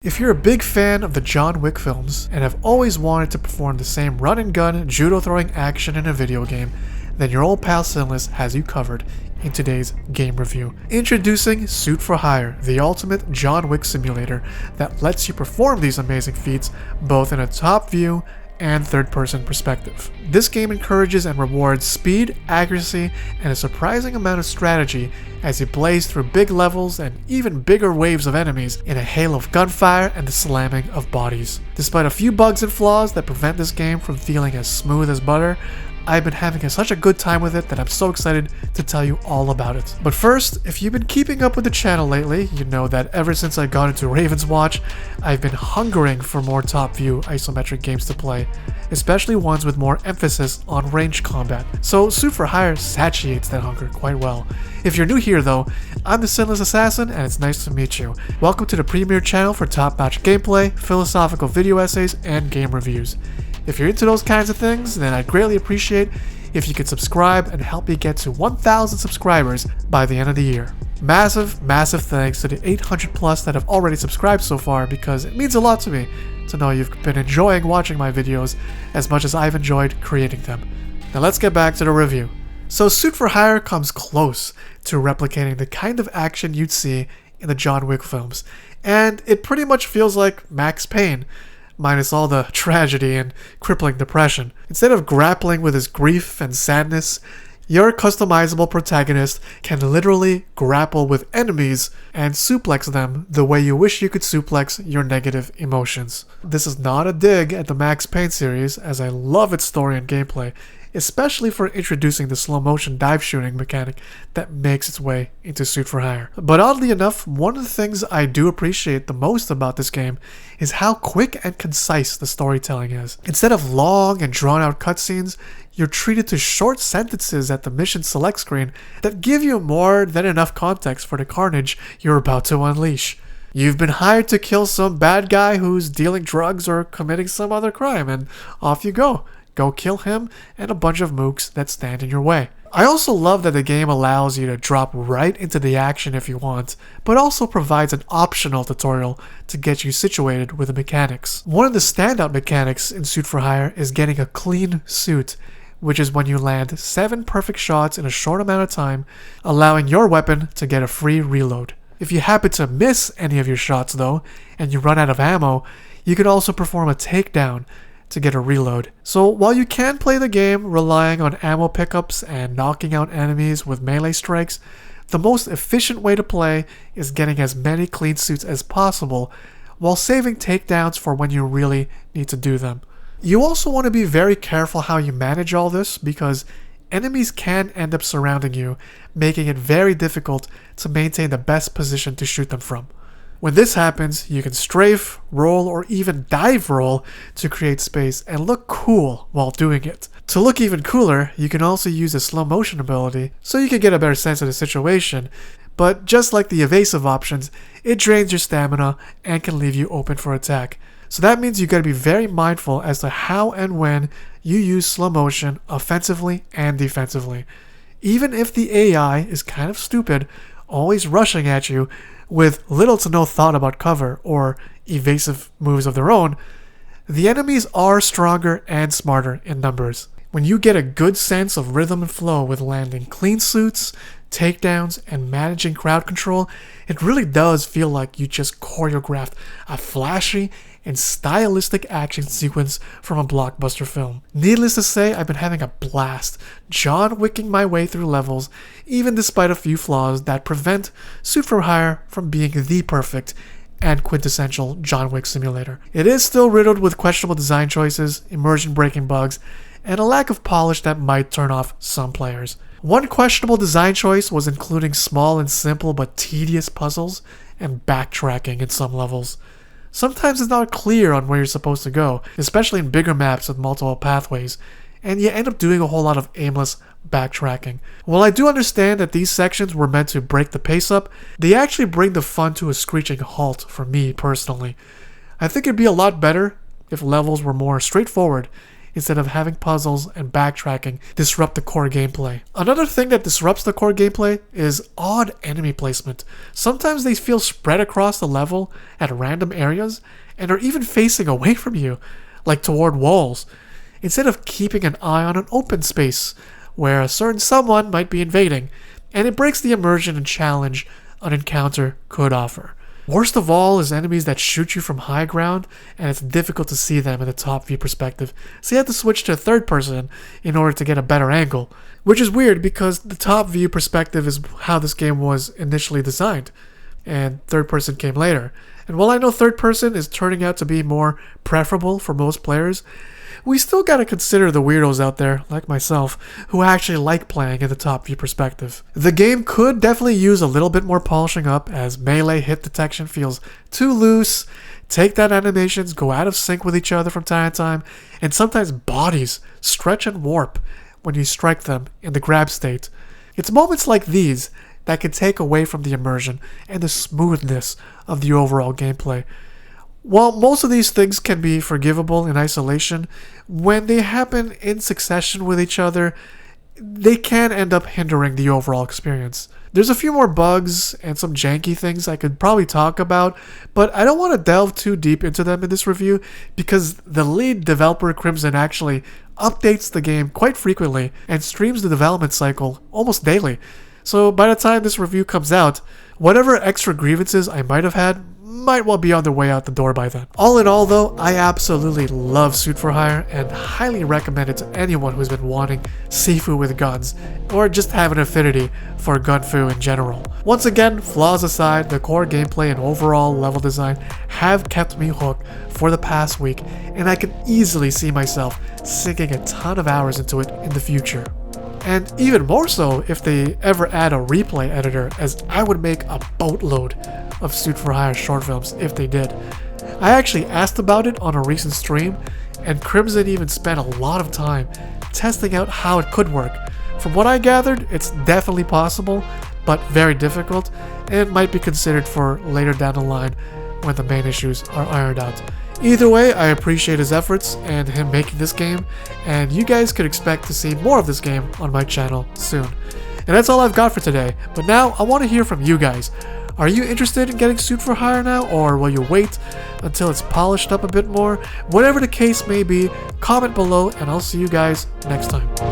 If you're a big fan of the John Wick films and have always wanted to perform the same run-and-gun, judo-throwing action in a video game, then your old pal Sinless has you covered in today's game review. Introducing Suit for Hire, the ultimate John Wick simulator that lets you perform these amazing feats both in a top view and third-person perspective. This game encourages and rewards speed, accuracy, and a surprising amount of strategy as you blaze through big levels and even bigger waves of enemies in a hail of gunfire and the slamming of bodies. Despite a few bugs and flaws that prevent this game from feeling as smooth as butter, I've been having such a good time with it that I'm so excited to tell you all about it. But first, if you've been keeping up with the channel lately, you know that ever since I got into Raven's Watch, I've been hungering for more top-view isometric games to play, especially ones with more emphasis on range combat. So Suit for Hire satiates that hunger quite well. If you're new here though, I'm the Sinless Assassin and it's nice to meet you. Welcome to the premier channel for top-notch gameplay, philosophical video essays, and game reviews. If you're into those kinds of things, then I'd greatly appreciate if you could subscribe and help me get to 1,000 subscribers by the end of the year. Massive thanks to the 800 plus that have already subscribed so far, because it means a lot to me to know you've been enjoying watching my videos as much as I've enjoyed creating them. Now let's get back to the review. So Suit for Hire comes close to replicating the kind of action you'd see in the John Wick films, and it pretty much feels like Max Payne, minus all the tragedy and crippling depression. Instead of grappling with his grief and sadness, your customizable protagonist can literally grapple with enemies and suplex them the way you wish you could suplex your negative emotions. This is not a dig at the Max Payne series, as I love its story and gameplay, especially for introducing the slow motion dive shooting mechanic that makes its way into Suit for Hire. But oddly enough, one of the things I do appreciate the most about this game is how quick and concise the storytelling is. Instead of long and drawn out cutscenes, you're treated to short sentences at the mission select screen that give you more than enough context for the carnage you're about to unleash. You've been hired to kill some bad guy who's dealing drugs or committing some other crime, and off you go. Go kill him and a bunch of mooks that stand in your way. I also love that the game allows you to drop right into the action if you want, but also provides an optional tutorial to get you situated with the mechanics. One of the standout mechanics in Suit for Hire is getting a clean suit, which is when you land 7 perfect shots in a short amount of time, allowing your weapon to get a free reload. If you happen to miss any of your shots though, and you run out of ammo, you can also perform a takedown to get a reload. So while you can play the game relying on ammo pickups and knocking out enemies with melee strikes, the most efficient way to play is getting as many clean suits as possible while saving takedowns for when you really need to do them. You also want to be very careful how you manage all this, because enemies can end up surrounding you, making it very difficult to maintain the best position to shoot them from. When this happens, you can strafe, roll, or even dive roll to create space and look cool while doing it. To look even cooler, you can also use a slow motion ability so you can get a better sense of the situation, but just like the evasive options, it drains your stamina and can leave you open for attack. So that means you gotta be very mindful as to how and when you use slow motion offensively and defensively. Even if the AI is kind of stupid, always rushing at you with little to no thought about cover or evasive moves of their own, the enemies are stronger and smarter in numbers. When you get a good sense of rhythm and flow with landing clean suits, takedowns, and managing crowd control, it really does feel like you just choreographed a flashy and stylistic action sequence from a blockbuster film. Needless to say, I've been having a blast John Wicking my way through levels, even despite a few flaws that prevent Suit for Hire from being the perfect and quintessential John Wick simulator. It is still riddled with questionable design choices, immersion-breaking bugs, and a lack of polish that might turn off some players. One questionable design choice was including small and simple but tedious puzzles and backtracking in some levels. Sometimes it's not clear on where you're supposed to go, especially in bigger maps with multiple pathways, and you end up doing a whole lot of aimless backtracking. While I do understand that these sections were meant to break the pace up, they actually bring the fun to a screeching halt for me personally. I think it'd be a lot better if levels were more straightforward instead of having puzzles and backtracking disrupt the core gameplay. Another thing that disrupts the core gameplay is odd enemy placement. Sometimes they feel spread across the level at random areas and are even facing away from you, like toward walls, instead of keeping an eye on an open space where a certain someone might be invading, and it breaks the immersion and challenge an encounter could offer. Worst of all is enemies that shoot you from high ground, and it's difficult to see them in the top view perspective, so you have to switch to third person in order to get a better angle, which is weird because the top view perspective is how this game was initially designed, and third person came later. And while I know third person is turning out to be more preferable for most players, we still gotta consider the weirdos out there, like myself, who actually like playing in the top view perspective. The game could definitely use a little bit more polishing up, as melee hit detection feels too loose, takedown animations go out of sync with each other from time to time, and sometimes bodies stretch and warp when you strike them in the grab state. It's moments like these that can take away from the immersion and the smoothness of the overall gameplay. While most of these things can be forgivable in isolation, when they happen in succession with each other, they can end up hindering the overall experience. There's a few more bugs and some janky things I could probably talk about, but I don't want to delve too deep into them in this review because the lead developer, Crimson, actually updates the game quite frequently and streams the development cycle almost daily. So by the time this review comes out, whatever extra grievances I might have had might well be on their way out the door by then. All in all though, I absolutely love Suit for Hire and highly recommend it to anyone who's been wanting Sifu with guns, or just have an affinity for gunfu in general. Once again, flaws aside, the core gameplay and overall level design have kept me hooked for the past week, and I can easily see myself sinking a ton of hours into it in the future. And even more so if they ever add a replay editor, as I would make a boatload of Suit for Hire short films if they did. I actually asked about it on a recent stream, and Crimson even spent a lot of time testing out how it could work. From what I gathered, it's definitely possible, but very difficult, and might be considered for later down the line when the main issues are ironed out. Either way, I appreciate his efforts and him making this game, and you guys could expect to see more of this game on my channel soon. And that's all I've got for today, but now I want to hear from you guys. Are you interested in getting Suit for Hire now, or will you wait until it's polished up a bit more? Whatever the case may be, comment below and I'll see you guys next time.